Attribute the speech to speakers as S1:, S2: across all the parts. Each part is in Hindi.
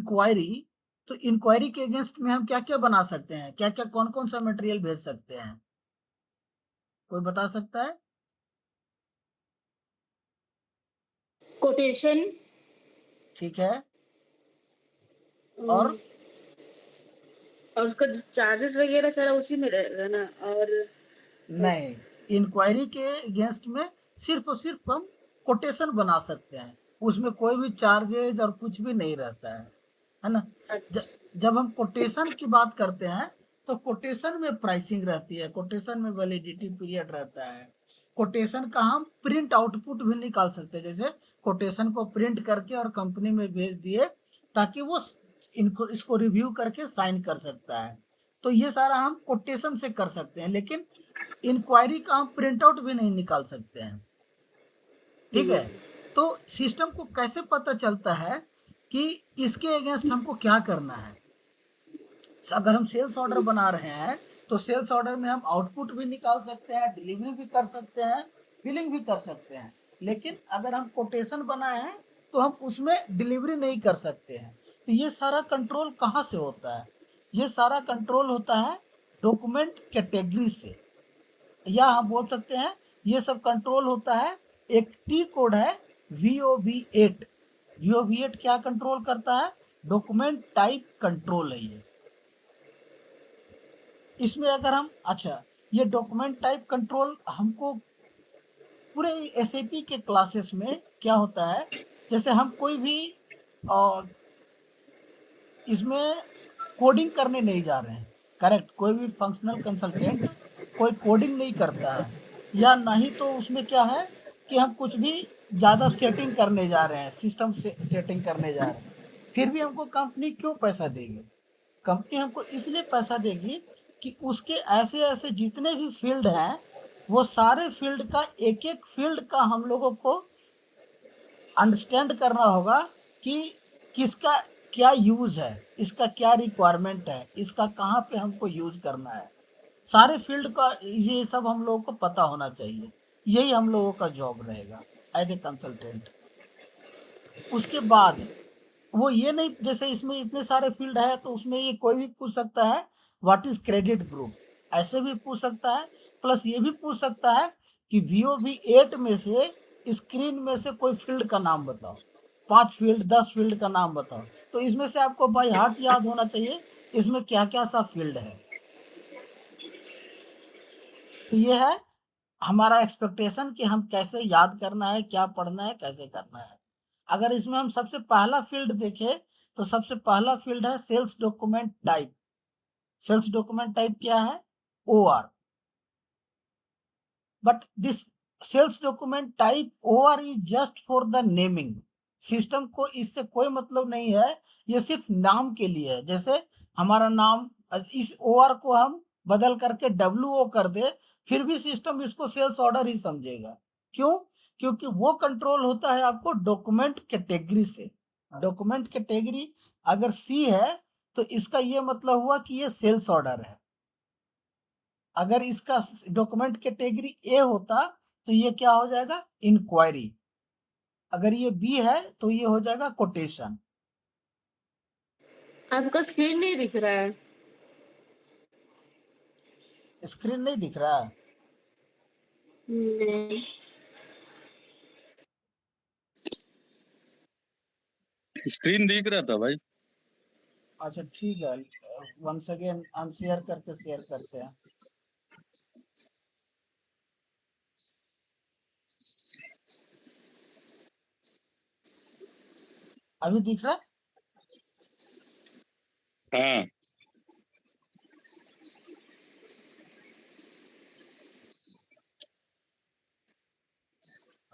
S1: इंक्वायरी, तो इंक्वायरी के अगेंस्ट में हम क्या क्या बना सकते हैं, क्या क्या कौन कौन सा मटेरियल भेज सकते हैं, कोई बता सकता है?
S2: कोटेशन।
S1: ठीक है। और
S2: और उसका जो चार्जेस वगैरह सारा उसी में रहेगा ना? और
S1: नहीं, इंक्वायरी के अगेंस्ट में सिर्फ और सिर्फ हम कोटेशन बना सकते हैं, उसमें कोई भी चार्जेज और कुछ भी नहीं रहता है ना?
S2: अच्छा।
S1: जब हम कोटेशन की बात करते हैं तो कोटेशन में प्राइसिंग रहती है, कोटेशन में वैलिडिटी पीरियड रहता है, कोटेशन का हम प्रिंट आउटपुट भी निकाल सकते हैं, जैसे कोटेशन को प्रिंट करके और कंपनी में भेज दिए ताकि वो इनको इसको रिव्यू करके साइन कर सकता है, तो ये सारा हम कोटेशन से कर सकते हैं, लेकिन इंक्वायरी का हम प्रिंट आउट भी नहीं निकाल सकते हैं। ठीक है, तो सिस्टम को कैसे पता चलता है कि इसके अगेंस्ट हमको क्या करना है? अगर हम सेल्स ऑर्डर बना रहे हैं तो सेल्स ऑर्डर में हम आउटपुट भी निकाल सकते हैं, डिलीवरी भी कर सकते हैं, बिलिंग भी कर सकते हैं, लेकिन अगर हम कोटेशन बनाए हैं तो हम उसमें डिलीवरी नहीं कर सकते हैं। तो ये सारा कंट्रोल कहाँ से होता है? ये सारा कंट्रोल होता है डॉक्यूमेंट कैटेगरी से, या हम बोल सकते हैं ये सब कंट्रोल होता है, एक टी कोड है VOV8। VOV8 क्या कंट्रोल करता है? डॉक्यूमेंट टाइप कंट्रोल है ये। इसमें अगर हम अच्छा, ये डॉक्यूमेंट टाइप कंट्रोल हमको पूरे एसएपी के क्लासेस में क्या होता है, जैसे हम कोई भी इसमें कोडिंग करने नहीं जा रहे हैं, करेक्ट? कोई भी फंक्शनल कंसल्टेंट कोई कोडिंग नहीं करता है, या ना ही तो उसमें क्या है कि हम कुछ भी ज़्यादा सेटिंग करने जा रहे हैं, सिस्टम से सेटिंग करने जा रहे हैं, फिर भी हमको कंपनी क्यों पैसा देगी? कंपनी हमको इसलिए पैसा देगी कि उसके ऐसे ऐसे जितने भी फील्ड हैं, वो सारे फील्ड का एक एक फील्ड का हम लोगों को अंडरस्टैंड करना होगा कि किसका क्या यूज है, इसका क्या रिक्वायरमेंट है, इसका कहाँ पे हमको यूज करना है, सारे फील्ड का ये सब हम लोगों को पता होना चाहिए। यही हम लोगों का जॉब रहेगा एज ए कंसल्टेंट। उसके बाद वो ये नहीं, जैसे इसमें इतने सारे फील्ड है तो उसमें ये कोई भी पूछ सकता है व्हाट इज क्रेडिट ग्रुप, ऐसे भी पूछ सकता है, प्लस ये भी पूछ सकता है कि VOV8 में से स्क्रीन में से कोई फील्ड का नाम बताओ, 5 फील्ड 10 फील्ड का नाम बताओ, तो इसमें से आपको बाय हार्ट याद होना चाहिए इसमें क्या क्या सा फील्ड है। तो ये है हमारा एक्सपेक्टेशन कि हम कैसे याद करना है, क्या पढ़ना है, कैसे करना है। अगर इसमें हम सबसे पहला फील्ड देखें तो सबसे पहला फील्ड है sales document type. Sales document type क्या है? OR। But this sales document type OR is just for the naming. System को इससे कोई मतलब नहीं है, ये सिर्फ नाम के लिए है। जैसे हमारा नाम, इस OR को हम बदल करके WO कर दे, फिर भी सिस्टम इसको सेल्स ऑर्डर ही समझेगा। क्यों? क्योंकि वो कंट्रोल होता है आपको डॉक्यूमेंट कैटेगरी से। डॉक्यूमेंट कैटेगरी अगर C है तो इसका ये मतलब हुआ कि ये सेल्स ऑर्डर है। अगर इसका डॉक्यूमेंट कैटेगरी A होता तो ये क्या हो जाएगा? इंक्वायरी। अगर ये B है तो ये हो जाएगा कोटेशन।
S2: आपका स्क्रीन नहीं दिख रहा है।
S1: स्क्रीन नहीं दिख रहा है?
S2: नहीं।
S3: स्क्रीन दिख रहा था भाई।
S1: अच्छा ठीक है, वंस अगेन अनशेयर करके शेयर करते हैं। अभी दिख रहा है?
S3: हाँ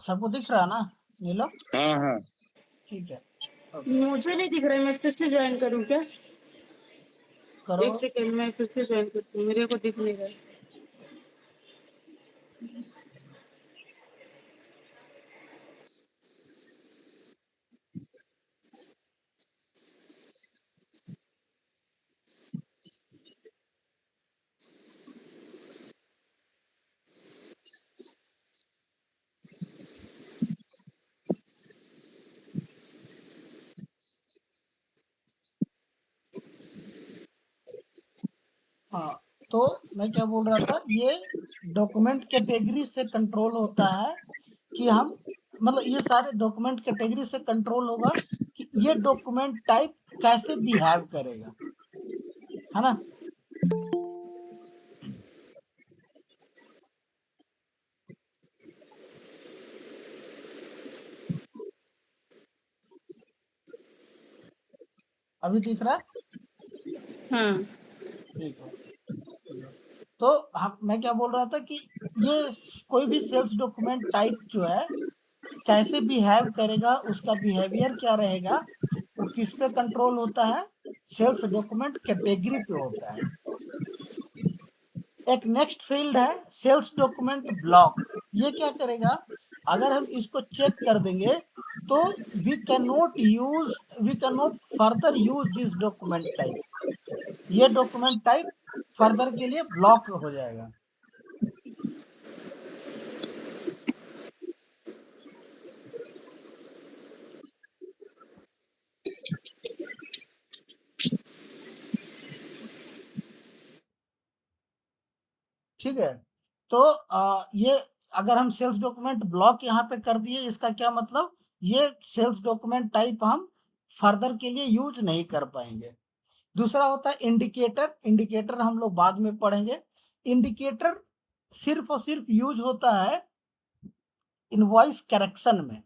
S1: सबको दिख रहा है ना नीलम?
S3: हाँ हाँ।
S1: ठीक है, ओके।
S2: मुझे नहीं दिख रहा है, मैं फिर से ज्वाइन करूँ क्या?
S1: करो।
S2: एक सेकंड में फिर से ज्वाइन करती हूँ, मेरे को दिख नहीं रहा है।
S1: तो मैं क्या बोल रहा था, ये डॉक्यूमेंट कैटेगरी से कंट्रोल होता है कि हम मतलब ये सारे डॉक्यूमेंट कैटेगरी से कंट्रोल होगा कि ये डॉक्यूमेंट टाइप कैसे बिहेव करेगा, है ना। अभी दिख रहा है?
S2: हाँ।
S1: ठीक है। तो हम मैं क्या बोल रहा था कि ये कोई भी सेल्स डॉक्यूमेंट टाइप जो है कैसे बिहेव करेगा, उसका बिहेवियर क्या रहेगा, वो किस पे कंट्रोल होता है, सेल्स डॉक्यूमेंट कैटेगरी पे होता है। एक नेक्स्ट फील्ड है सेल्स डॉक्यूमेंट ब्लॉक। ये क्या करेगा, अगर हम इसको चेक कर देंगे तो we can not further use this document type. ये डॉक्यूमेंट टाइप फर्दर के लिए ब्लॉक हो जाएगा। ठीक है। तो ये अगर हम सेल्स डॉक्यूमेंट ब्लॉक यहाँ पे कर दिए, इसका क्या मतलब, ये सेल्स डॉक्यूमेंट टाइप हम फर्दर के लिए यूज नहीं कर पाएंगे। दूसरा होता है इंडिकेटर। इंडिकेटर हम लोग बाद में पढ़ेंगे। इंडिकेटर सिर्फ और सिर्फ यूज होता है इनवॉइस करेक्शन में।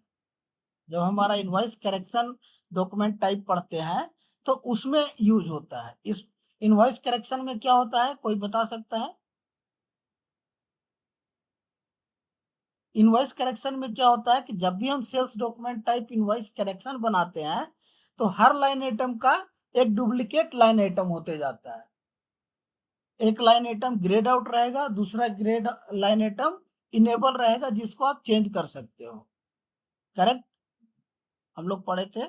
S1: जब हमारा इनवॉइस करेक्शन डॉक्यूमेंट टाइप पढ़ते हैं तो उसमें यूज होता है। इस इनवॉइस करेक्शन में क्या होता है, कोई बता सकता है? इनवॉइस करेक्शन में क्या होता है कि जब भी हम sales document type invoice correction बनाते हैं तो हर लाइन आइटम का एक डुप्लीकेट लाइन आइटम होते जाता है। एक लाइन आइटम ग्रेड आउट रहेगा, दूसरा ग्रेड लाइन आइटम इनेबल रहेगा, जिसको आप चेंज कर सकते हो। करेक्ट, हम लोग पढ़े थे।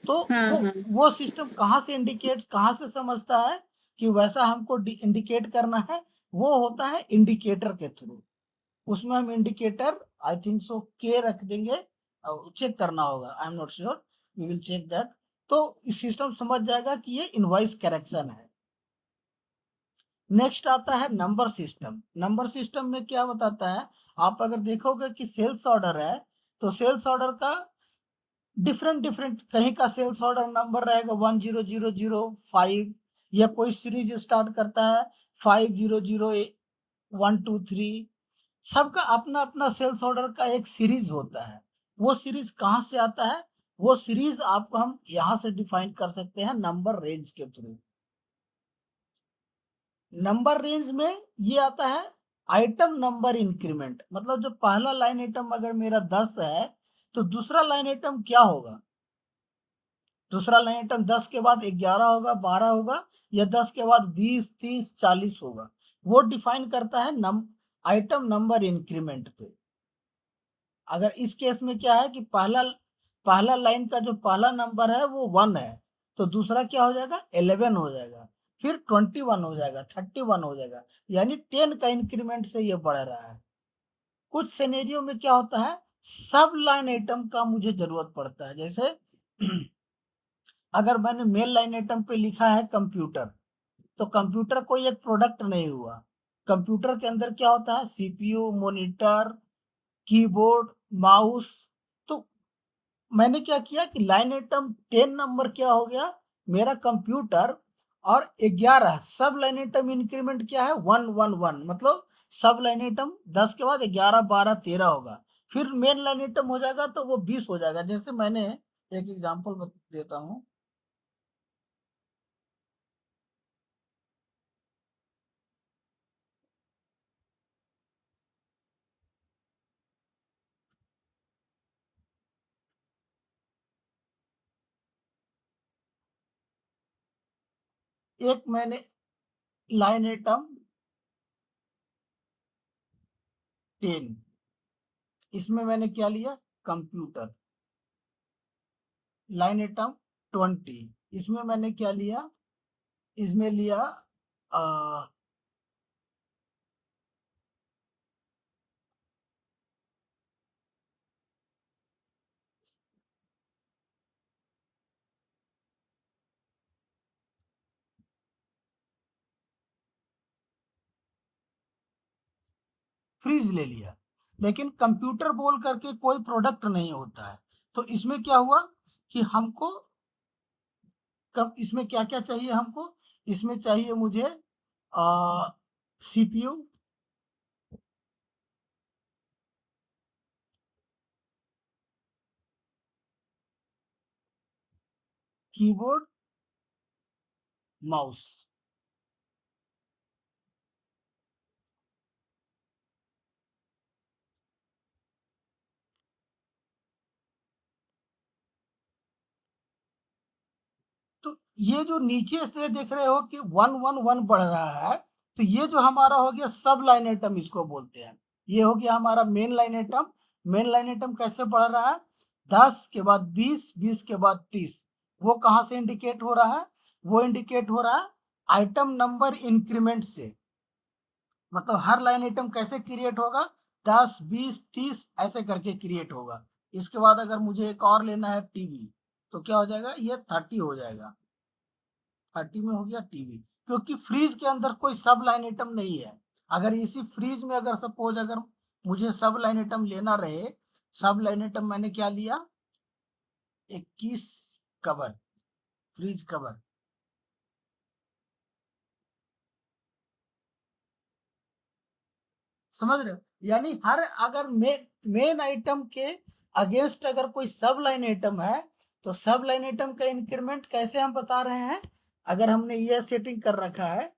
S1: तो
S2: हाँ
S1: वो
S2: हाँ।
S1: वो सिस्टम कहाँ से समझता है कि वैसा हमको इंडिकेट करना है, वो होता है इंडिकेटर के थ्रू। उसमें हम इंडिकेटर आई थिंक सो के रख देंगे, चेक करना होगा, I am not sure, we will check that. तो सिस्टम समझ जाएगा कि ये इनवॉइस करेक्शन है। नेक्स्ट आता है नंबर सिस्टम। नंबर सिस्टम में क्या बताता है, आप अगर देखोगे कि सेल्स ऑर्डर है तो सेल्स ऑर्डर का डिफरेंट डिफरेंट, कहीं का सेल्स ऑर्डर नंबर रहेगा 10005, या कोई सीरीज स्टार्ट करता है 500123। सबका अपना अपना सेल्स ऑर्डर का एक सीरीज होता है। वो सीरीज कहाँ से आता है, वो सीरीज आपको हम यहाँ से डिफाइन कर सकते हैं नंबर रेंज के थ्रू। नंबर रेंज में ये आता है आइटम नंबर इंक्रीमेंट। मतलब जो पहला लाइन आइटम अगर मेरा 10 है तो दूसरा लाइन आइटम क्या होगा, दूसरा लाइन आइटम 10 के बाद 11 होगा, 12 होगा, या 10 के बाद 20 30 40 होगा। वो डिफाइन करता है आइटम नंबर इंक्रीमेंट पे। अगर इस केस में क्या है कि पहला पहला लाइन का जो पहला नंबर है वो 1 है, तो दूसरा क्या हो जाएगा, 11 हो जाएगा, फिर 21 हो जाएगा, 31 हो जाएगा, यानी 10 का इंक्रीमेंट से ये बढ़ रहा है। कुछ सिनेरियो में क्या होता है, सब लाइन आइटम का मुझे जरूरत पड़ता है। जैसे अगर मैंने मेन लाइन आइटम पे लिखा है कंप्यूटर, तो कंप्यूटर कोई एक प्रोडक्ट नहीं हुआ। कंप्यूटर के अंदर क्या होता है, सीपीयू, मॉनिटर, कीबोर्ड, माउस। तो मैंने क्या किया कि लाइन आइटम 10 नंबर क्या हो गया, मेरा कंप्यूटर, और 11 सब लाइन आइटम इंक्रीमेंट क्या है, 111, मतलब सब लाइन आइटम 10 के बाद 11 12 13 होगा, फिर मेन लाइन आइटम हो जाएगा तो वो 20 हो जाएगा। जैसे मैंने एक एग्जांपल देता हूँ। एक मैंने लाइन आइटम 10, इसमें मैंने क्या लिया, कंप्यूटर। लाइन आइटम 20, इसमें मैंने क्या लिया, इसमें लिया फ्रीज ले लिया। लेकिन कंप्यूटर बोल करके कोई प्रोडक्ट नहीं होता है। तो इसमें क्या हुआ कि हमको कब इसमें क्या क्या चाहिए हमको, इसमें चाहिए मुझे सीपीयू, कीबोर्ड, माउस। तो ये जो नीचे से देख रहे हो कि 111 बढ़ रहा है, तो ये जो हमारा हो गया सब लाइन आइटम इसको बोलते हैं। ये हो गया हमारा main line item. Main line item कैसे बढ़ रहा है, 10 के बाद 20, 20 के बाद 30। वो कहाँ से इंडिकेट हो रहा है, वो इंडिकेट हो रहा है आइटम नंबर इंक्रीमेंट से। मतलब हर लाइन आइटम कैसे क्रिएट होगा, 10, 20, 30 ऐसे करके क्रिएट होगा। इसके बाद अगर मुझे एक और लेना है टीवी, तो क्या हो जाएगा, ये 30 हो जाएगा। 30 में हो गया टीवी, क्योंकि फ्रीज के अंदर कोई सब लाइन आइटम नहीं है। अगर इसी फ्रीज में अगर सपोज अगर मुझे सब लाइन आइटम लेना रहे, सब लाइन आइटम मैंने क्या लिया, 21 कवर, फ्रीज कवर। समझ रहे हो, यानी हर अगर मेन आइटम के अगेंस्ट अगर कोई सब लाइन आइटम है, तो सब लाइन आइटम का इंक्रीमेंट कैसे हम बता रहे हैं। अगर हमने ये सेटिंग कर रखा है,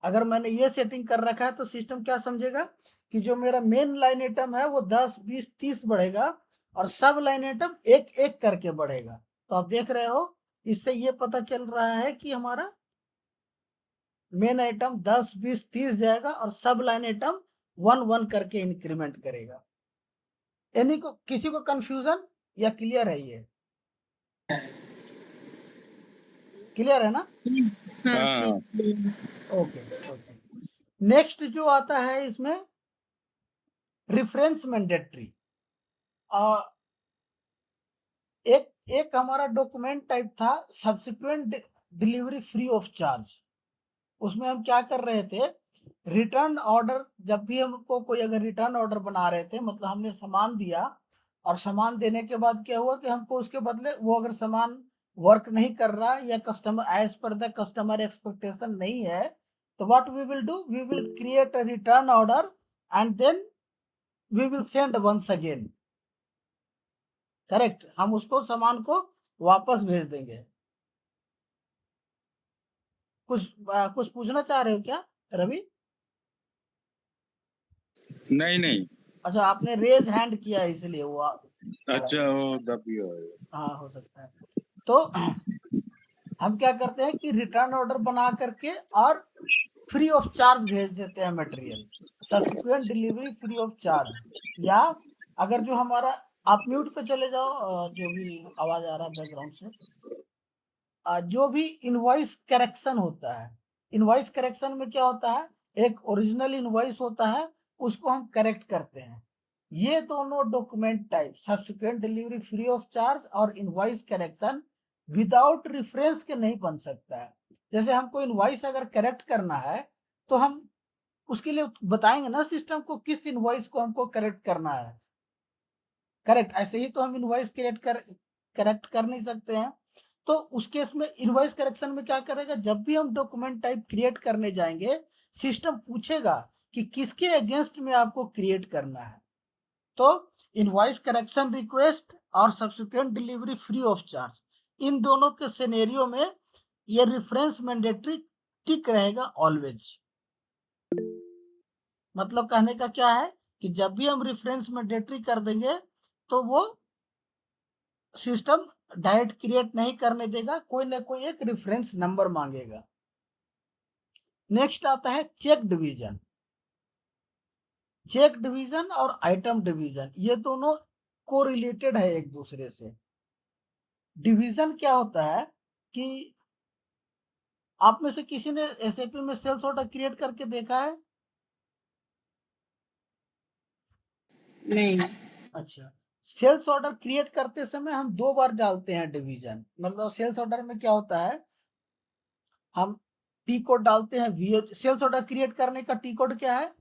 S1: अगर मैंने ये सेटिंग कर रखा है, तो सिस्टम क्या समझेगा कि जो मेरा मेन लाइन आइटम है वो 10, 20, 30 बढ़ेगा, और सब लाइन आइटम एक एक करके बढ़ेगा। तो आप देख रहे हो, इससे ये पता चल रहा है कि हमारा मेन आइटम 10, 20, 30 जाएगा, और सब लाइन आइटम 1 1 करके इंक्रीमेंट करेगा। यानी को किसी को कंफ्यूजन या क्लियर है, ये क्लियर है ना।
S2: हाँ
S3: हाँ
S2: ठीक।
S1: Okay okay. नेक्स्ट जो आता है इसमें रेफरेंस मैंडेटरी। एक एक हमारा डॉक्यूमेंट टाइप था subsequent delivery free of charge. उसमें हम क्या कर रहे थे, रिटर्न ऑर्डर, जब भी हमको कोई अगर रिटर्न ऑर्डर बना रहे थे, मतलब हमने सामान दिया, और सामान देने के बाद क्या हुआ कि हमको उसके बदले वो अगर सामान वर्क नहीं कर रहा, या कस्टमर एज पर द कस्टमर एक्सपेक्टेशन नहीं है, तो what we will do, we will create a return order and then we will send once again. Correct, हम उसको सामान को वापस भेज देंगे। कुछ पूछना चाह रहे हो क्या रवि।
S3: नहीं नहीं,
S1: अच्छा, आपने रेज हैंड किया है इसलिए वो
S3: अच्छा वो दबियो है।
S1: हाँ, हो सकता है। तो हम क्या करते हैं कि रिटर्न ऑर्डर बना करके और फ्री ऑफ चार्ज भेज देते हैं material, subsequent delivery free of charge. या अगर जो हमारा, आप म्यूट पे चले जाओ, जो भी आवाज आ रहा है बैकग्राउंड से। जो भी इनवॉइस करेक्शन होता है, इनवॉइस करेक्शन में क्या होता है, एक ओरिजिनल इनवॉइस होता है, उसको हम करेक्ट करते हैं। ये दोनों document type subsequent delivery free of charge और इनवॉइस करेक्शन विदाउट रेफरेंस के नहीं बन सकता है। जैसे हमको इनवॉइस अगर करेक्ट करना है, तो हम उसके लिए बताएंगे ना सिस्टम को किस इनवॉइस को हमको करेक्ट करना है। करेक्ट, ऐसे ही तो हम इनवॉइस करेक्ट कर नहीं सकते हैं। तो उस केस में इनवॉइस करेक्शन में क्या करेगा, जब भी हम डॉक्यूमेंट टाइप क्रिएट करने जाएंगे, सिस्टम पूछेगा कि किसके अगेंस्ट में आपको क्रिएट करना है। तो इनवॉइस करेक्शन रिक्वेस्ट और subsequent delivery free of charge, इन दोनों के सिनेरियो में ये रेफरेंस मैंडेटरी टिक रहेगा ऑलवेज। मतलब कहने का क्या है कि जब भी हम रेफरेंस मैंडेटरी कर देंगे, तो वो सिस्टम डायरेक्ट क्रिएट नहीं करने देगा, कोई ना कोई एक रेफरेंस नंबर मांगेगा। नेक्स्ट आता है चेक डिवीजन। चेक डिवीजन और आइटम डिवीजन ये दोनों कोरिलेटेड है एक दूसरे से। डिवीजन क्या होता है कि आप में से किसी ने एसएपी में सेल्स ऑर्डर क्रिएट करके देखा है।
S2: नहीं।
S1: अच्छा, सेल्स ऑर्डर क्रिएट करते समय हम 2 बार डालते हैं डिवीजन। मतलब सेल्स ऑर्डर में क्या होता है, हम टी कोड डालते हैं। वी सेल्स ऑर्डर क्रिएट करने का टी कोड क्या है,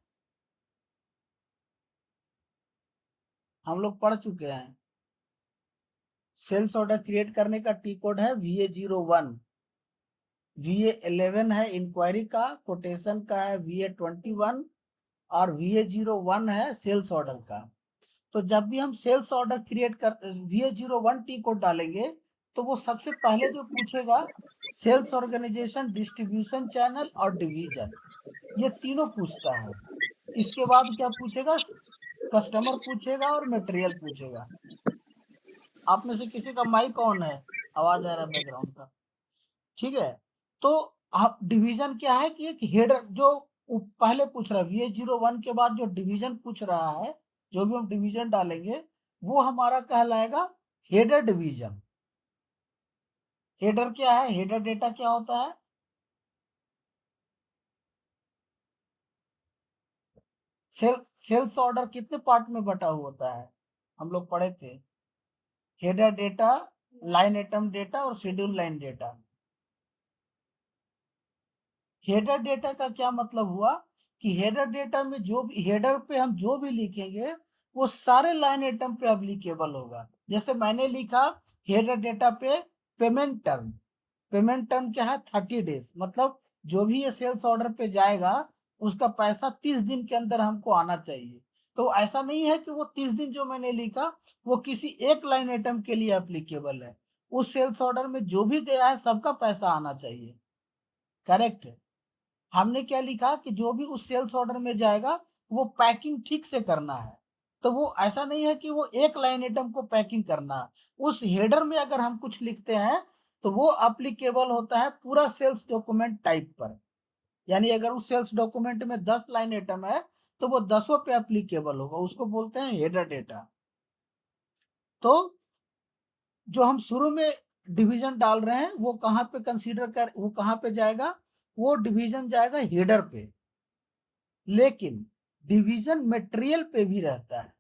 S1: हम लोग पढ़ चुके हैं। सेल्स ऑर्डर क्रिएट करने का टी कोड है VA01, VA11 है इंक्वायरी का, कोटेशन का है VA21 और VA01 है सेल्स ऑर्डर का। तो जब भी हम सेल्स ऑर्डर क्रिएट कर VA01 टी कोड डालेंगे तो वो सबसे पहले जो पूछेगा सेल्स ऑर्गेनाइजेशन, डिस्ट्रीब्यूशन चैनल और डिवीजन, ये तीनों पूछता है। इसके बाद क्या पूछेगा, कस्टमर पूछेगा और मटेरियल पूछेगा। आप में से किसी का माइक ऑन है, आवाज आ रहा है बैकग्राउंड का, ठीक है। तो आप डिवीजन क्या है कि एक हेडर जो पहले पूछ रहा है, VA01 के बाद जो डिवीजन पूछ रहा है, जो भी हम डिवीजन डालेंगे वो हमारा कहलाएगा हेडर डिवीजन। हेडर क्या है, हेडर डेटा क्या होता है, सेल्स ऑर्डर कितने पार्ट में बटा हुआ होता है, हम लोग पढ़े थे। Header data, line item data और schedule line data. Header data का क्या मतलब हुआ कि हेडर डेटा में जो भी हेडर पे हम जो भी लिखेंगे वो सारे लाइन आइटम पे एप्लीकेबल होगा। जैसे मैंने लिखा हेडर डेटा पे पेमेंट टर्म, पेमेंट टर्म क्या है 30 डेज, मतलब जो भी ये सेल्स ऑर्डर पे जाएगा उसका पैसा 30 दिन के अंदर हमको आना चाहिए। तो ऐसा नहीं है कि वो 30 दिन जो मैंने लिखा वो किसी एक लाइन आइटम के लिए एप्लीकेबल है, उस सेल्स ऑर्डर में जो भी गया है सबका पैसा आना चाहिए। करेक्ट। हमने क्या लिखा कि जो भी उस सेल्स ऑर्डर में जाएगा वो पैकिंग ठीक से करना है। तो वो ऐसा नहीं है कि वो एक लाइन आइटम को पैकिंग करना है, उस हेडर में अगर हम कुछ लिखते हैं तो वो एप्लीकेबल होता है पूरा सेल्स डॉक्यूमेंट टाइप पर। यानी अगर उस सेल्स डॉक्यूमेंट में 10 लाइन आइटम है तो वो 10 पे एप्लीकेबल होगा, उसको बोलते हैं हेडर डेटा। तो जो हम शुरू में डिवीजन डाल रहे हैं वो कहाँ पे कंसीडर कर, वो कहाँ पे जाएगा, वो डिवीजन जाएगा हेडर पे। लेकिन डिवीजन मटेरियल पे भी रहता है।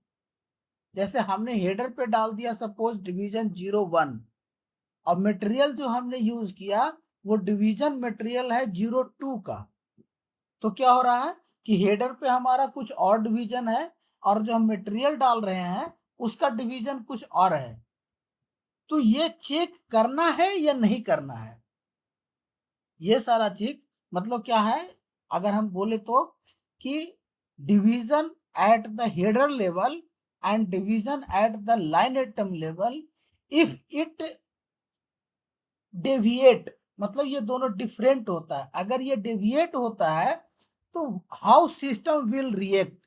S1: जैसे हमने हेडर पे डाल दिया सपोज डिवीजन 01 और मटेरियल जो हमने यूज किया वो डिवीजन मटेरियल है 02 का। तो क्या हो रहा है कि हेडर पे हमारा कुछ और डिवीजन है और जो हम मटेरियल डाल रहे हैं उसका डिवीजन कुछ और है। तो ये चेक करना है या नहीं करना है, ये सारा चेक मतलब क्या है, अगर हम बोले तो कि division at the header level and division at the line item level, if it deviate, मतलब ये दोनों डिफरेंट होता है। अगर ये डेविएट होता है तो हाउ सिस्टम विल रिएक्ट,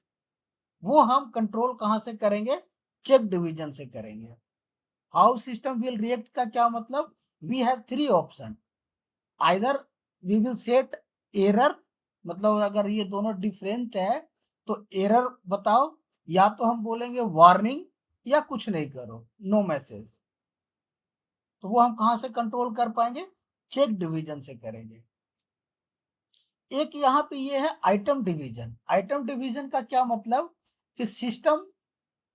S1: वो हम कंट्रोल कहां से करेंगे, चेक डिवीजन से करेंगे। हाउ सिस्टम विल रिएक्ट का क्या मतलब, we have 3 option, either we will set error, मतलब अगर ये दोनों डिफरेंट है तो एरर बताओ, या तो हम बोलेंगे वार्निंग या कुछ नहीं करो, नो मैसेज। तो वो हम कहां से कंट्रोल कर पाएंगे, चेक डिवीजन से करेंगे। एक यहाँ पे ये है आइटम डिवीजन। आइटम डिवीजन का क्या मतलब कि सिस्टम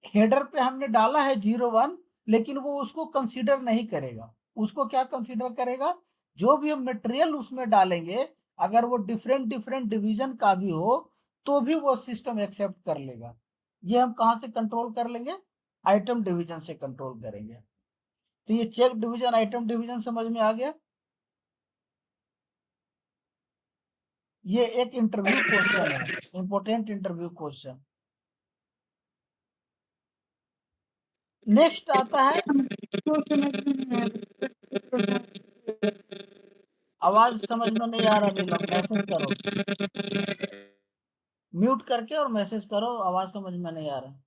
S1: हेडर पे हमने डाला है 01 लेकिन वो उसको कंसीडर नहीं करेगा। उसको क्या कंसीडर करेगा, जो भी हम मटेरियल उसमें डालेंगे अगर वो डिफरेंट डिफरेंट डिवीजन का भी हो तो भी वो सिस्टम एक्सेप्ट कर लेगा। ये हम कहां से कंट्रोल कर लेंगे, आइटम डिवीजन से कंट्रोल करेंगे। तो ये चेक डिवीजन आइटम डिवीजन समझ में आ गया। ये एक इंटरव्यू क्वेश्चन है, इंपॉर्टेंट इंटरव्यू क्वेश्चन। नेक्स्ट आता है, आवाज समझ में नहीं आ रहा नीलम, मैसेज करो, म्यूट करके और मैसेज करो, आवाज समझ में नहीं आ रहा।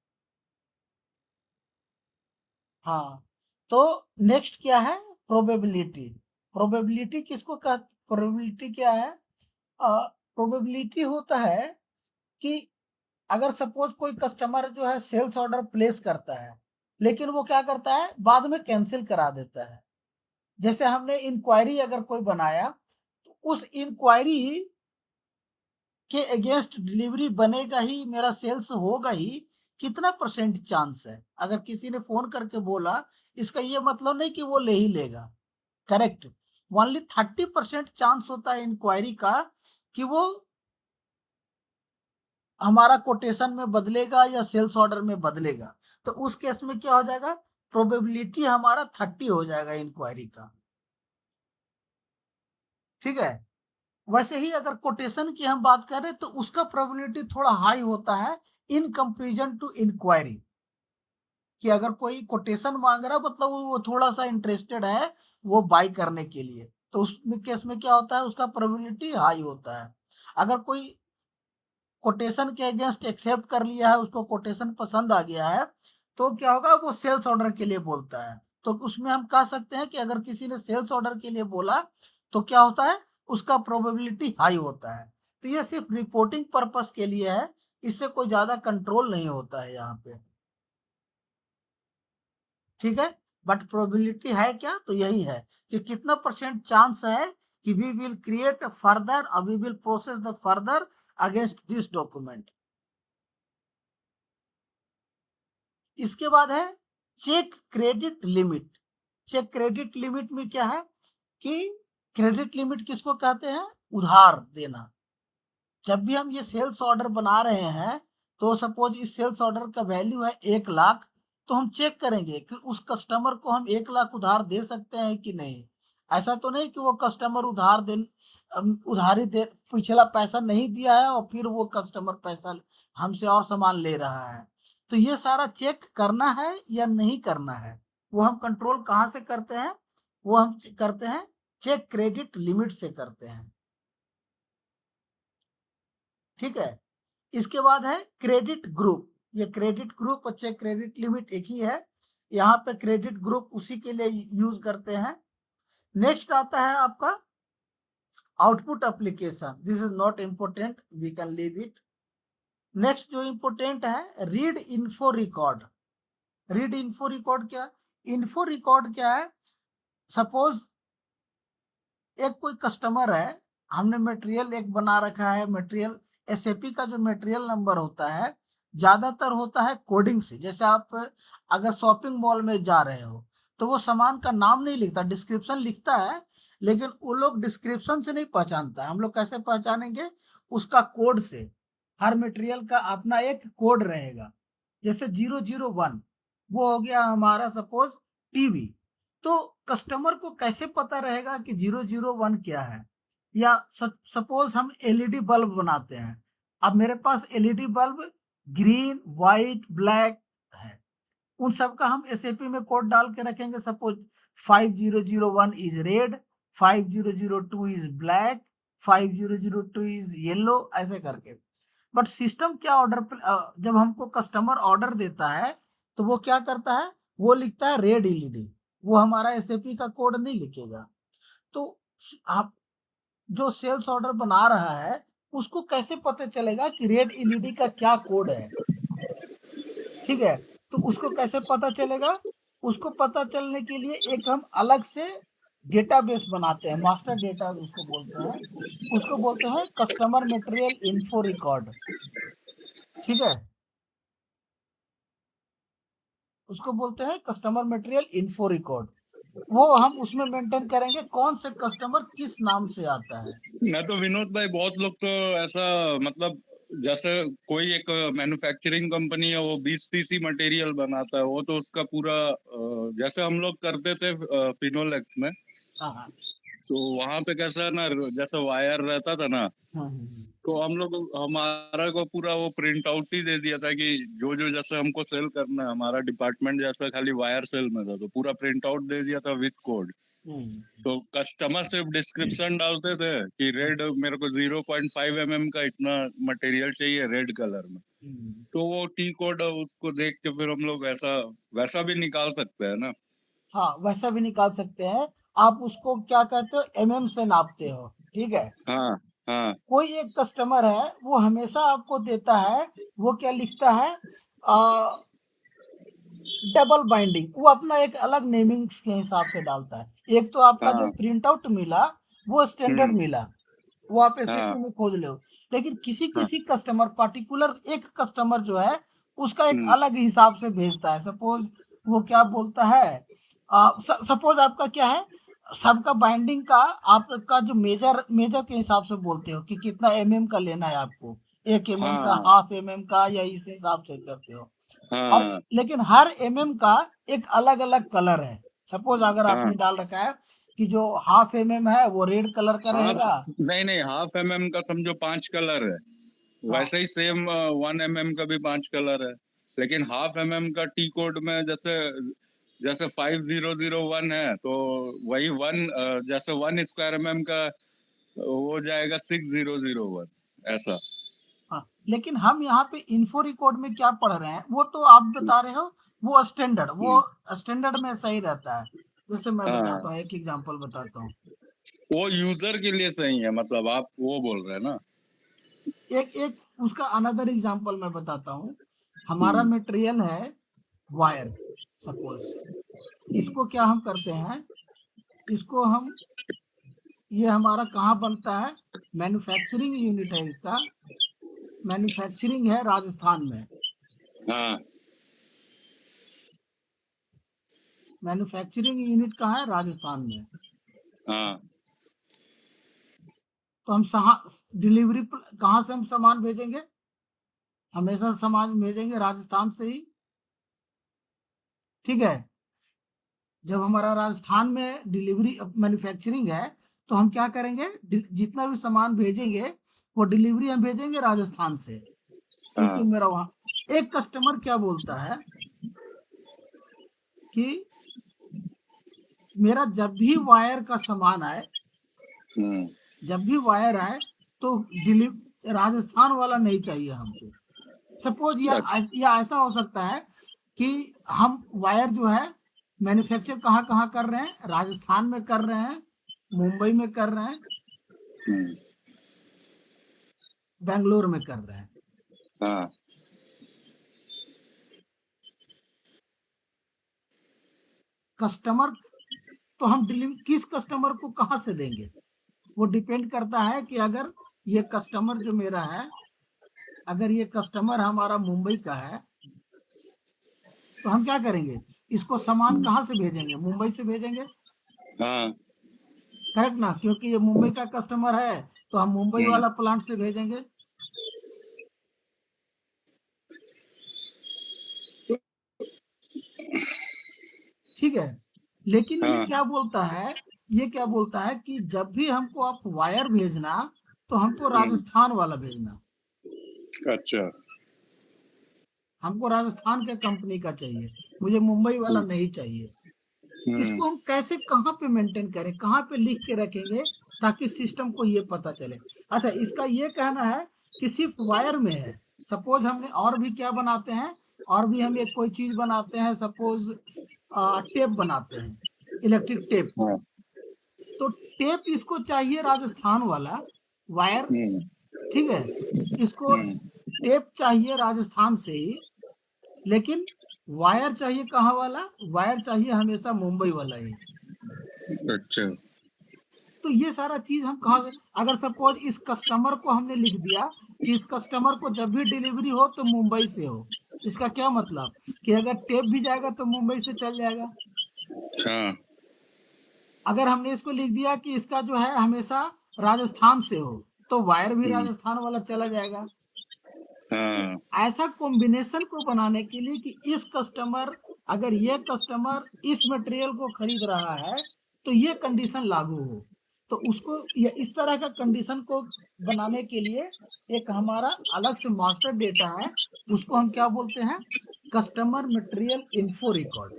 S1: हाँ, तो नेक्स्ट क्या है, प्रोबेबिलिटी। प्रोबेबिलिटी किसको कह, प्रोबेबिलिटी क्या है, प्रोबेबिलिटी होता है कि अगर सपोज कोई कस्टमर जो है सेल्स ऑर्डर प्लेस करता है लेकिन वो क्या करता है बाद में कैंसिल करा देता है। जैसे हमने इंक्वायरी अगर कोई बनाया तो उस इंक्वायरी के अगेंस्ट डिलीवरी बनेगा ही, मेरा सेल्स होगा ही, कितना परसेंट चांस है। अगर किसी ने फोन करके बोला इसका ये मतलब नहीं कि वो ले ही लेगा, करेक्ट। ओनली 30% चांस होता है इंक्वायरी का कि वो हमारा कोटेशन में बदलेगा या सेल्स ऑर्डर में बदलेगा। तो उस केस में क्या हो जाएगा, प्रोबेबिलिटी हमारा 30 हो जाएगा इंक्वायरी का। ठीक है, वैसे ही अगर कोटेशन की हम बात करें तो उसका प्रोबेबिलिटी थोड़ा हाई होता है इन कंपेरिजन टू इंक्वायरी, कि अगर कोई कोटेशन मांग रहा है मतलब वो थोड़ा सा इंटरेस्टेड है वो बाई करने के लिए, तो उस केस में क्या होता है, उसका प्रोबेबिलिटी हाई होता है। अगर कोई कोटेशन के अगेंस्ट एक्सेप्ट कर लिया है, उसको कोटेशन पसंद आ गया है, तो क्या होगा, वो सेल्स ऑर्डर के लिए बोलता है। तो उसमें हम कह सकते हैं कि अगर किसी ने सेल्स ऑर्डर के लिए बोला तो क्या होता है, उसका प्रोबेबिलिटी हाई होता है। तो ये सिर्फ रिपोर्टिंग पर्पस के लिए है, इससे कोई ज्यादा कंट्रोल नहीं होता है यहाँ पे। ठीक है, बट प्रोबेबिलिटी है क्या, तो यही है कि कितना परसेंट चांस है कि वी विल क्रिएट फर्दर और we will process the further against this document. इसके बाद है check credit limit. Check credit limit में क्या है कि क्रेडिट लिमिट किसको कहते हैं, उधार देना। जब भी हम ये सेल्स ऑर्डर बना रहे हैं तो सपोज इस सेल्स ऑर्डर का वैल्यू है 1,00,000, तो हम चेक करेंगे कि उस कस्टमर को हम 1,00,000 उधार दे सकते हैं कि नहीं। ऐसा तो नहीं कि वो कस्टमर उधारी दे, पिछला पैसा नहीं दिया है और फिर वो कस्टमर पैसा हमसे और सामान ले रहा है। तो ये सारा चेक करना है या नहीं करना है, वो हम कंट्रोल कहाँ से करते हैं, वो हम करते हैं चेक क्रेडिट लिमिट से करते हैं। ठीक है, इसके बाद है क्रेडिट ग्रुप। ये क्रेडिट ग्रुप और चेक क्रेडिट लिमिट एक ही है, यहाँ पे क्रेडिट ग्रुप उसी के लिए यूज करते हैं। नेक्स्ट आता है आपका output application. This is not important, we can leave it. Next जो इम्पोर्टेंट है read info record. Read info record क्या, इन्फो रिकॉर्ड क्या है, सपोज एक कोई कस्टमर है, हमने मटेरियल एक बना रखा है, मटेरियल एसएपी का जो मटेरियल नंबर होता है ज्यादातर होता है कोडिंग से। जैसे आप अगर शॉपिंग मॉल में जा रहे हो तो वो सामान का नाम नहीं लिखता, डिस्क्रिप्शन लिखता है, लेकिन वो लोग डिस्क्रिप्शन से नहीं पहचानता है। हम लोग कैसे पहचानेंगे, उसका कोड से। हर मटेरियल का अपना एक कोड रहेगा, जैसे 001 वो हो गया हमारा सपोज टीवी। तो कस्टमर को कैसे पता रहेगा कि 001 क्या है। या सपोज हम एलईडी बल्ब बनाते हैं, अब मेरे पास LED bulb green white black है, उन सब का हम एसएपी में कोड डाल के रखेंगे। Suppose 5001 is red, 5002 is black, 5002 is yellow, ऐसे करके। बट सिस्टम क्या ऑर्डर जब हमको कस्टमर ऑर्डर देता है तो वो क्या करता है, वो लिखता है रेड एलईडी, वो हमारा एसएपी का कोड नहीं लिखेगा। तो आप जो सेल्स ऑर्डर बना रहा है उसको कैसे पता चलेगा कि रेड एलईडी का क्या कोड है। ठीक है, तो उसको कैसे पता चलेगा, उसको पता चलने के लिए एक हम अलग से डेटाबेस बनाते हैं, मास्टर डेटा उसको बोलते हैं, उसको बोलते हैं कस्टमर मटेरियल इन्फो रिकॉर्ड। ठीक है, उसको बोलते हैं कस्टमर मटेरियल इन्फो रिकॉर्ड। वो हम उसमें मेंटेन करेंगे कौन से कस्टमर किस नाम से आता है।
S3: मैं तो विनोद भाई, बहुत लोग तो ऐसा मतलब जैसे कोई एक मैन्युफैक्चरिंग कंपनी है, वो 20 सीसी मटेरियल बनाता है, वो तो उसका पूरा जैसे हम लोग करते थे फिनोलेक्स में।
S1: हाँ हाँ,
S3: तो वहां पे कैसा है ना, जैसे वायर रहता था ना,
S1: हम्म,
S3: तो हम लोग हमारा को पूरा वो प्रिंट आउट ही दे दिया था कि जो जो जैसे हमको सेल करना है, हमारा डिपार्टमेंट जैसा खाली वायर सेल में था, तो पूरा प्रिंट आउट दे दिया था विद कोड।
S1: हम्म,
S3: तो कस्टमर सिर्फ डिस्क्रिप्शन डालते थे कि रेड, मेरे को 0.5 mm का इतना मटेरियल चाहिए रेड कलर में।
S1: हम्म।
S3: तो वो टी कोड उसको देख के फिर हम लोग ऐसा वैसा भी निकाल सकते हैं ना।
S1: हाँ, वैसा भी निकाल सकते हैं। आप उसको क्या कहते हो, एमएम से नापते हो। ठीक है,
S3: हाँ हाँ
S1: कोई एक कस्टमर है वो हमेशा आपको देता है, वो क्या लिखता है, डबल बाइंडिंग, वो अपना एक अलग नेमिंग के हिसाब से डालता है। एक तो आपका जो
S3: हाँ।
S1: प्रिंट आउट मिला वो स्टैंडर्ड मिला, वो आप एसएपी
S3: हाँ
S1: में खोज लो। लेकिन किसी
S3: हाँ।
S1: किसी कस्टमर, पर्टिकुलर एक कस्टमर जो है उसका एक
S3: हम्म
S1: अलग हिसाब से भेजता है। सपोज वो क्या बोलता है, सपोज आपका क्या है, सबका बाइंडिंग का आपका जो मेजर के हिसाब से बोलते हो कि कितना एमएम का लेना है आपको, 1 एमएम का,
S3: हाँ
S1: हाफ एमएम का, या इस हिसाब से करते हो। और
S3: हाँ
S1: लेकिन हर एमएम का एक अलग-अलग कलर है। सपोज़ अगर
S3: हाँ
S1: आपने डाल रखा है कि जो हाफ एमएम है वो रेड कलर का
S3: हाफ
S1: रहेगा।
S3: नहीं नहीं, हाफ एमएम का समझो 5 कलर है,
S1: हाँ,
S3: वैसे ही सेम 1 एमएम का भी 5 कलर है। लेकिन हाफ एमएम का टी कोड में जैसे जैसे 5001 है, तो वही 1 जैसे 1 स्क्वायर एमएम का हो जाएगा 6001, ऐसा।
S1: हाँ। लेकिन हम यहाँ पे इन्फो रिकॉर्ड में क्या पढ़ रहे हैं, वो तो आप बता रहे हो वो
S3: हम्म,
S1: स्टैंडर्ड में सही रहता है। जैसे मैं
S3: हाँ,
S1: बताता हूँ, एक एग्जांपल बताता हूँ।
S3: वो यूजर के लिए सही है, मतलब आप वो बोल रहे हैं ना।
S1: एक एक उसका अनदर एग्जांपल मैं बताता हूँ। हमारा
S3: हम्म,
S1: मटेरियल है वायर, सपोज इसको क्या हम करते हैं, इसको हम, ये हमारा कहाँ बनता है, मैन्युफैक्चरिंग यूनिट है इसका, मैन्युफैक्चरिंग है राजस्थान में।
S3: हाँ
S1: मैन्युफैक्चरिंग यूनिट कहाँ है, राजस्थान में।
S3: हाँ
S1: तो हम डिलीवरी कहाँ से हम सामान भेजेंगे, हमेशा सामान भेजेंगे राजस्थान से ही। ठीक है, जब हमारा राजस्थान में डिलीवरी मैन्युफैक्चरिंग है तो हम क्या करेंगे, जितना भी सामान भेजेंगे वो डिलीवरी हम भेजेंगे राजस्थान से, क्योंकि
S3: हाँ।
S1: मेरा वहाँ एक कस्टमर क्या बोलता है कि मेरा जब भी वायर का सामान आए,
S3: हम्म,
S1: जब भी वायर आए तो राजस्थान वाला नहीं चाहिए हमको। सपोज
S3: अच्छा
S1: या ऐसा हो सकता है कि हम वायर जो है मैन्युफैक्चर कहाँ कहाँ कर रहे हैं, राजस्थान में कर रहे हैं, मुंबई में कर रहे हैं,
S3: हम्म,
S1: बेंगलोर में कर रहे हैं।
S3: हाँ
S1: कस्टमर, तो हम डिलीवर किस कस्टमर को कहाँ से देंगे, वो डिपेंड करता है कि अगर ये कस्टमर जो मेरा है, अगर ये कस्टमर हमारा मुंबई का है तो हम क्या करेंगे, इसको सामान
S3: हम्म,
S1: कहाँ से भेजेंगे, मुंबई से भेजेंगे।
S3: हाँ
S1: करेक्ट ना, क्योंकि ये मुंबई का कस्टमर है तो हम मुंबई
S3: हम्म,
S1: वाला प्लांट से भेजेंगे। ठीक है, लेकिन
S3: हाँ
S1: ये क्या बोलता है कि जब भी हमको आप वायर भेजना तो हमको
S3: हम्म,
S1: राजस्थान वाला भेजना,
S3: अच्छा
S1: हमको राजस्थान के कंपनी का चाहिए, मुझे मुंबई वाला
S3: हम्म,
S1: नहीं चाहिए।
S3: हम्म,
S1: इसको हम कैसे कहाँ पे मेंटेन करें, कहाँ पे लिख के रखेंगे ताकि सिस्टम को ये पता चले। अच्छा, इसका ये कहना है कि सिर्फ वायर में है। सपोज हमने और भी क्या बनाते हैं, और भी हम एक कोई चीज बनाते हैं, सपोज टेप बनाते हैं, इलेक्ट्रिक टेप।
S3: हाँ
S1: तो टेप इसको चाहिए राजस्थान वाला वायर।
S3: हम्म,
S1: ठीक है, इसको
S3: हम्म,
S1: टेप चाहिए राजस्थान से ही, लेकिन वायर चाहिए कहाँ वाला, वायर चाहिए हमेशा मुंबई वाला ही।
S3: अच्छा
S1: तो ये सारा चीज हम कहाँ से, अगर सपोज इस कस्टमर को हमने लिख दिया कि इस कस्टमर को जब भी डिलीवरी हो तो मुंबई से हो, इसका क्या मतलब कि अगर टेप भी जाएगा तो मुंबई से चल जाएगा।
S3: हाँ
S1: अगर हमने इसको लिख दिया कि इसका जो है हमेशा राजस्थान से हो तो वायर भी
S3: हम्म,
S1: राजस्थान वाला चला जाएगा। तो
S3: हाँ
S1: ऐसा कॉम्बिनेशन को बनाने के लिए कि इस कस्टमर, अगर ये कस्टमर इस मटेरियल को खरीद रहा है तो ये कंडीशन लागू हो, तो उसको ये इस तरह का कंडीशन को बनाने के लिए एक हमारा अलग से मास्टर डेटा है, उसको हम क्या बोलते हैं, कस्टमर मटेरियल इन्फो रिकॉर्ड।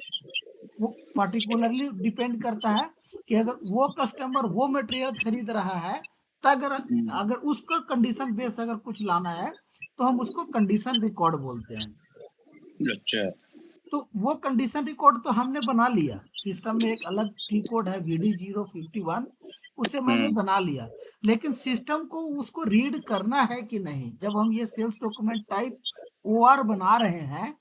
S1: वो पर्टिकुलरली डिपेंड करता है कि अगर वो कस्टमर वो मटेरियल खरीद रहा है, तो अगर
S3: हम्म,
S1: अगर उसका कंडीशन बेस अगर कुछ लाना है तो हम उसको कंडीशन रिकॉर्ड बोलते हैं।
S3: अच्छा
S1: तो वो कंडीशन रिकॉर्ड तो हमने बना लिया, सिस्टम में एक अलग टी कोड है VD051, उसे मैंने
S3: हम्म,
S1: बना लिया। लेकिन सिस्टम को उसको रीड करना है कि नहीं, जब हम ये सेल्स डॉक्यूमेंट टाइप OR बना रहे हैं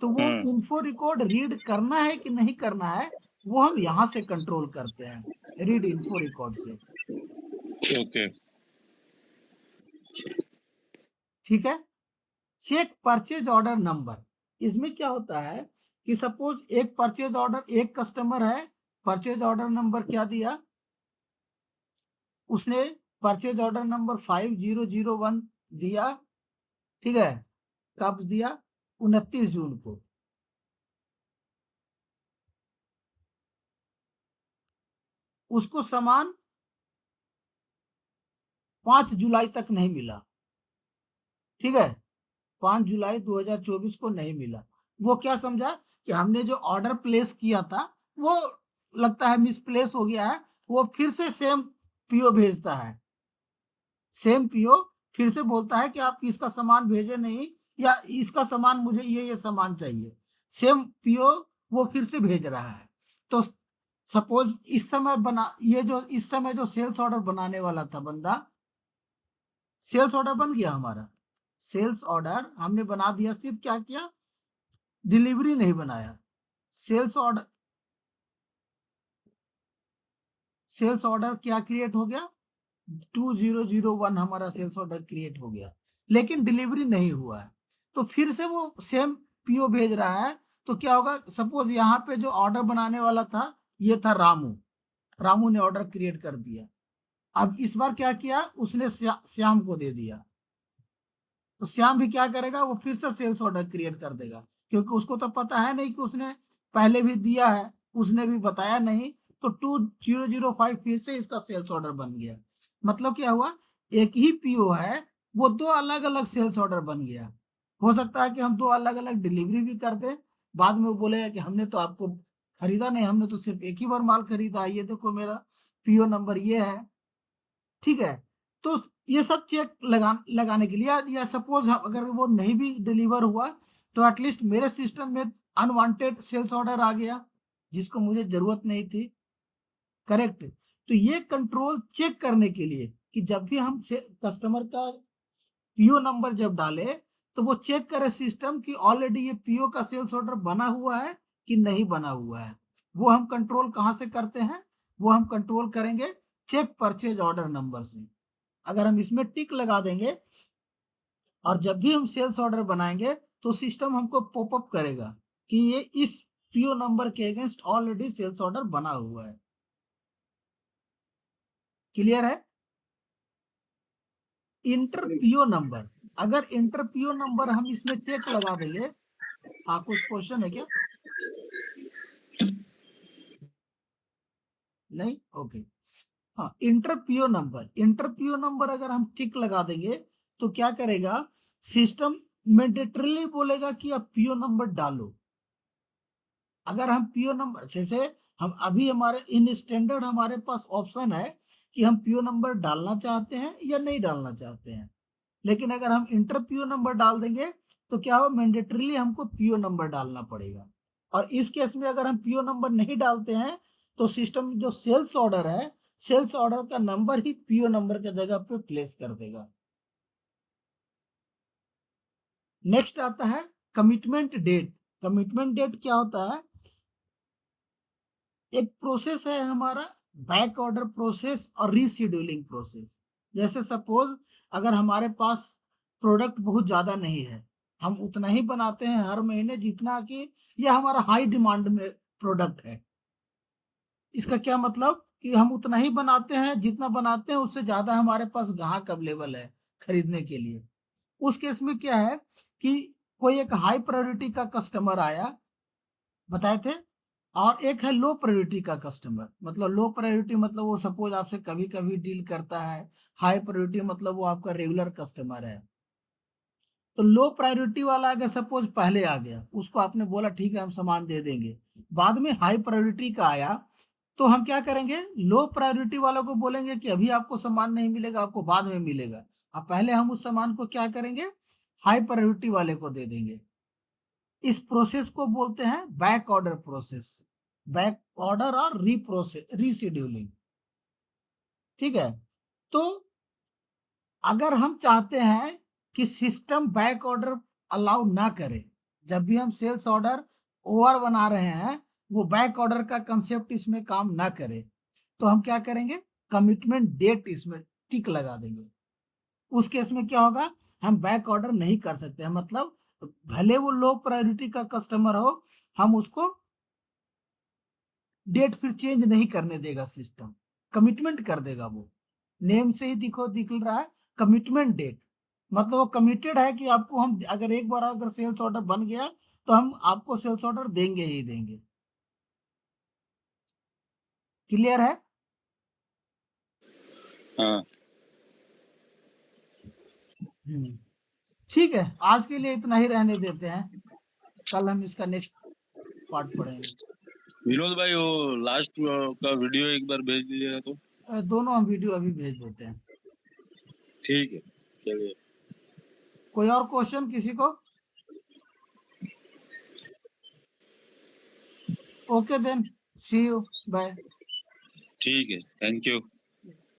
S1: तो वो
S3: हम्म,
S1: इन्फो रिकॉर्ड रीड करना है कि नहीं करना है, वो हम यहाँ से कंट्रोल करते हैं, रीड इन्फो रिकॉर्ड से।
S3: ओके
S1: ठीक है, चेक परचेज ऑर्डर नंबर, इसमें क्या होता है कि सपोज एक परचेज ऑर्डर एक कस्टमर है परचेज ऑर्डर नंबर क्या दिया उसने, परचेज ऑर्डर नंबर 5001 दिया, ठीक है, कब दिया, 29 जून को। उसको सामान 5 जुलाई तक नहीं मिला, ठीक है, 5 जुलाई 2024 को नहीं मिला। वो क्या समझा कि हमने जो ऑर्डर प्लेस किया था वो लगता है मिसप्लेस हो गया है, वो फिर से सेम पीओ भेजता है, सेम पीओ फिर से बोलता है कि आप इसका सामान भेजे नहीं, या इसका सामान मुझे ये सामान चाहिए, सेम पीओ वो फिर से भेज रहा है। तो सपोज इस समय बना, ये जो इस समय जो सेल्स ऑर्डर बनाने वाला था बंदा, सेल्स ऑर्डर बन गया हमारा, सेल्स ऑर्डर हमने बना दिया, सिर्फ क्या किया, डिलीवरी नहीं बनाया। सेल्स ऑर्डर, सेल्स ऑर्डर क्या क्रिएट हो गया, 2001 हमारा सेल्स ऑर्डर क्रिएट हो गया, लेकिन डिलीवरी नहीं हुआ है। तो फिर से वो सेम पीओ भेज रहा है। तो क्या होगा, सपोज यहाँ पे जो ऑर्डर बनाने वाला था ये था रामू, रामू ने ऑर्डर क्रिएट कर दिया। अब इस बार क्या किया उसने, श्याम को दे दिया। तो श्याम भी क्या करेगा, वो फिर से सेल्स ऑर्डर क्रिएट कर देगा, क्योंकि उसको तो पता है नहीं कि उसने पहले भी दिया है, उसने भी बताया नहीं। तो 2005 फिर से इसका सेल्स ऑर्डर बन गया। मतलब क्या हुआ, एक ही पीओ है, वो दो अलग अलग सेल्स ऑर्डर बन गया। हो सकता है कि हम दो अलग अलग डिलीवरी भी कर दें, बाद में वो बोलेगा कि हमने तो आपको खरीदा नहीं, हमने तो सिर्फ एक ही बार माल खरीदा, ये देखो मेरा पीओ नंबर ये है, ठीक है। तो ये सब चेक लगाने के लिए, या सपोज अगर वो नहीं भी डिलीवर हुआ तो एटलीस्ट मेरे सिस्टम में अनवांटेड सेल्स ऑर्डर आ गया जिसको मुझे जरूरत नहीं थी, करेक्ट। तो ये कंट्रोल चेक करने के लिए कि जब भी हम कस्टमर का पीओ नंबर जब डाले तो वो चेक करे सिस्टम कि ऑलरेडी ये पीओ का सेल्स ऑर्डर बना हुआ है कि नहीं बना हुआ है। वो हम कंट्रोल कहाँ से करते हैं, वो हम कंट्रोल करेंगे चेक परचेज ऑर्डर नंबर से। अगर हम इसमें टिक लगा देंगे और जब भी हम सेल्स ऑर्डर बनाएंगे तो सिस्टम हमको पॉपअप करेगा कि ये इस पीओ नंबर के अगेंस्ट ऑलरेडी सेल्स ऑर्डर बना हुआ है। क्लियर है। इंटर पीओ नंबर, अगर इंटर पीओ नंबर हम इसमें चेक लगा देंगे, हाँ कुछ क्वेश्चन है क्या, नहीं, ओके। हाँ, inter PO number, inter PO number अगर हम टिक लगा देंगे तो क्या करेगा, सिस्टम मैंडेटरीली बोलेगा कि आप पीओ नंबर डालो। अगर हम पीओ नंबर, जैसे हम अभी हमारे इन स्टैंडर्ड हमारे पास ऑप्शन है कि हम पीओ नंबर डालना चाहते हैं या नहीं डालना चाहते हैं, लेकिन अगर हम इंटर पीओ नंबर डाल देंगे तो क्या हो, मैंडेटरीली हमको पीओ नंबर डालना पड़ेगा। और इस केस में अगर हम पीओ नंबर नहीं डालते हैं तो सिस्टम जो सेल्स ऑर्डर है, सेल्स ऑर्डर का नंबर ही पीओ नंबर के जगह पे प्लेस कर देगा। नेक्स्ट आता है कमिटमेंट डेट। कमिटमेंट डेट क्या होता है, एक प्रोसेस है हमारा बैक ऑर्डर प्रोसेस और रीशेड्यूलिंग प्रोसेस। जैसे सपोज अगर हमारे पास प्रोडक्ट बहुत ज्यादा नहीं है, हम उतना ही बनाते हैं हर महीने जितना कि यह हमारा हाई डिमांड में प्रोडक्ट है। इसका क्या मतलब कि हम उतना ही बनाते हैं, जितना बनाते हैं उससे ज्यादा हमारे पास ग्राहक अवेलेबल है खरीदने के लिए। उस केस में क्या है कि कोई एक हाई प्रायोरिटी का कस्टमर आया, बताए थे, और एक है लो प्रायोरिटी का कस्टमर। मतलब लो प्रायोरिटी मतलब वो सपोज आपसे कभी कभी डील करता है, हाई प्रायोरिटी मतलब वो आपका रेगुलर कस्टमर है। तो लो प्रायोरिटी वाला अगर सपोज पहले आ गया, उसको आपने बोला ठीक है हम सामान दे देंगे, बाद में हाई प्रायोरिटी का आया, तो हम क्या करेंगे, लो प्रायोरिटी वालों को बोलेंगे कि अभी आपको सामान नहीं मिलेगा, आपको बाद में मिलेगा। अब पहले हम उस सामान को क्या करेंगे, हाई प्रायोरिटी वाले को दे देंगे। इस प्रोसेस को बोलते हैं back order process, back order और रीशेड्यूलिंग, ठीक है। तो अगर हम चाहते हैं कि सिस्टम बैक ऑर्डर अलाउ ना करे, जब भी हम सेल्स ऑर्डर ओवर बना रहे हैं वो बैक ऑर्डर का कंसेप्ट इसमें काम ना करे, तो हम क्या करेंगे, कमिटमेंट डेट इसमें टिक लगा देंगे। उस केस में क्या होगा, हम बैक ऑर्डर नहीं कर सकते हैं। मतलब भले वो लो प्रायोरिटी का कस्टमर हो, हम उसको डेट फिर चेंज नहीं करने देगा सिस्टम, कमिटमेंट कर देगा वो। नेम से ही दिख रहा है कमिटमेंट डेट, मतलब वो कमिटेड है कि आपको हम अगर एक बार अगर सेल्स ऑर्डर बन गया तो हम आपको सेल्स ऑर्डर देंगे ही देंगे। क्लियर है?
S3: हाँ
S1: ठीक है, आज के लिए इतना ही रहने देते हैं, कल हम इसका नेक्स्ट पार्ट पढ़ेंगे।
S3: विनोद भाई वो लास्ट का वीडियो एक बार भेज दीजिएगा तो।
S1: दोनों हम वीडियो अभी भेज देते हैं।
S3: ठीक है चलिए।
S1: कोई और क्वेश्चन किसी को? Okay then, see you, bye.
S3: ठीक है, थैंक यू।